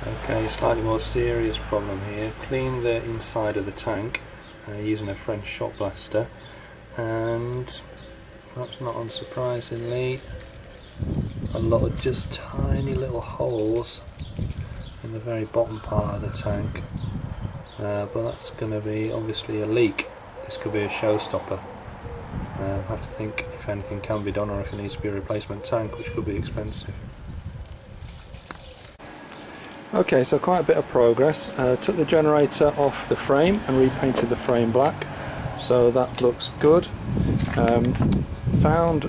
Okay, slightly more serious problem here. Clean the inside of the tank using a French shot blaster, and perhaps not unsurprisingly, a lot of just tiny little holes in the very bottom part of the tank. But that's going to be obviously a leak. This could be a showstopper. I have to think if anything can be done or if it needs to be a replacement tank, which could be expensive. Okay, so quite a bit of progress. Took the generator off the frame and repainted the frame black, so that looks good. Found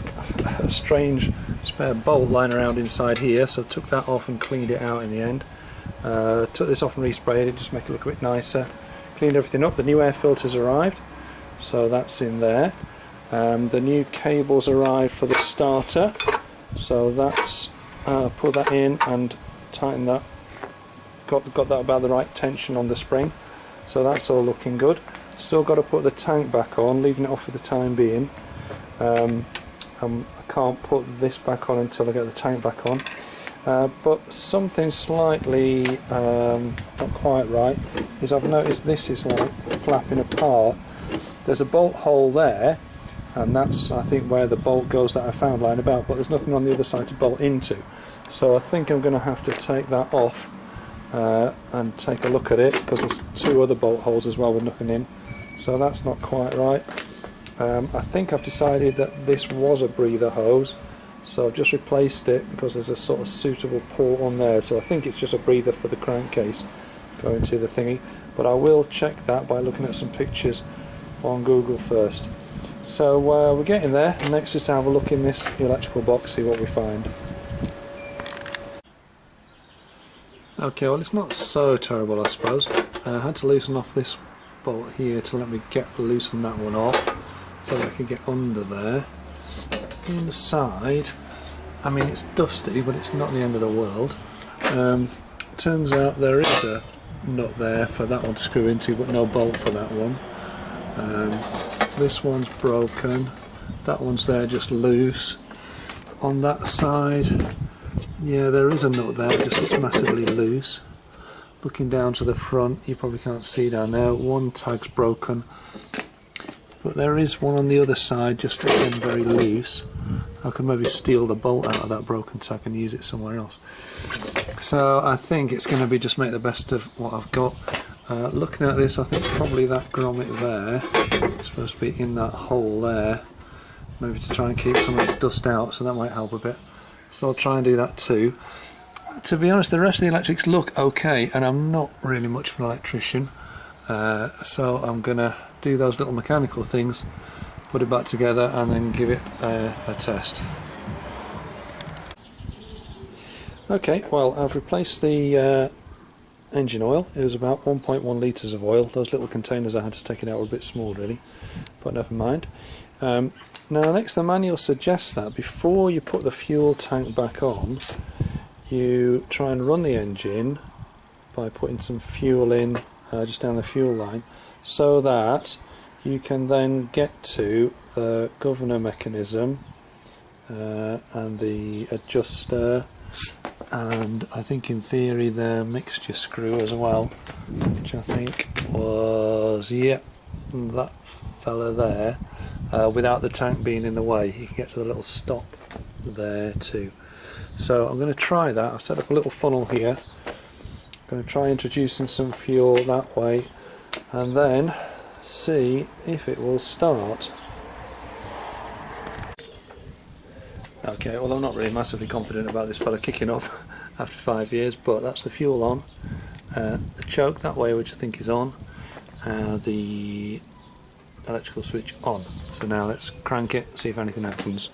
a strange spare bolt lying around inside here, so took that off and cleaned it out in the end. Took this off and resprayed it just to make it look a bit nicer. Cleaned everything up. The new air filters arrived, so that's in there. The new cables arrived for the starter, so that's put that in and tightened that. Got that about the right tension on the spring, so that's all looking good. Still got to put the tank back on, leaving it off for the time being. I can't put this back on until I get the tank back on. But something slightly not quite right is I've noticed this is like flapping apart. There's a bolt hole there, and that's I think where the bolt goes that I found lying about, but there's nothing on the other side to bolt into. So I think I'm going to have to take that off and take a look at it, because there's two other bolt holes as well with nothing in, so that's not quite right. I think I've decided that this was a breather hose, so I've just replaced it because there's a sort of suitable port on there, so I think it's just a breather for the crankcase going to the thingy, but I will check that by looking at some pictures on Google first. So we're getting there. Next is to have a look in this electrical box, see what we find. Okay, well it's not so terrible I suppose. I had to loosen off this bolt here to let me loosen that one off so that I could get under there. Inside, I mean it's dusty, but it's not the end of the world. Turns out there is a nut there for that one to screw into, but no bolt for that one. This one's broken, that one's there just loose. On that side, yeah, there is a nut there, just it's massively loose. Looking down to the front, you probably can't see down there, one tag's broken, but there is one on the other side, just again very loose. I could maybe steal the bolt out of that broken tag and use it somewhere else. So I think it's going to be just make the best of what I've got. Looking at this, I think probably that grommet there is supposed to be in that hole there, maybe to try and keep some of this dust out, so that might help a bit. So I'll try and do that too. To be honest, the rest of the electrics look okay, and I'm not really much of an electrician, so I'm going to do those little mechanical things, put it back together and then give it a test. Okay, well I've replaced the engine oil. It was about 1.1 litres of oil. Those little containers I had to take it out were a bit small really, but never mind. Now next, the manual suggests that before you put the fuel tank back on, you try and run the engine by putting some fuel in just down the fuel line, so that you can then get to the governor mechanism and the adjuster, and I think in theory the mixture screw as well, which I think was, yeah, that fella there. Without the tank being in the way, you can get to the little stop there too. So I'm going to try that. I've set up a little funnel here. I'm going to try introducing some fuel that way and then see if it will start. Okay, well I'm not really massively confident about this fella kicking off after 5 years, but that's the fuel on. The choke that way, which I think is on. The electrical switch on. So now let's crank it, see if anything happens.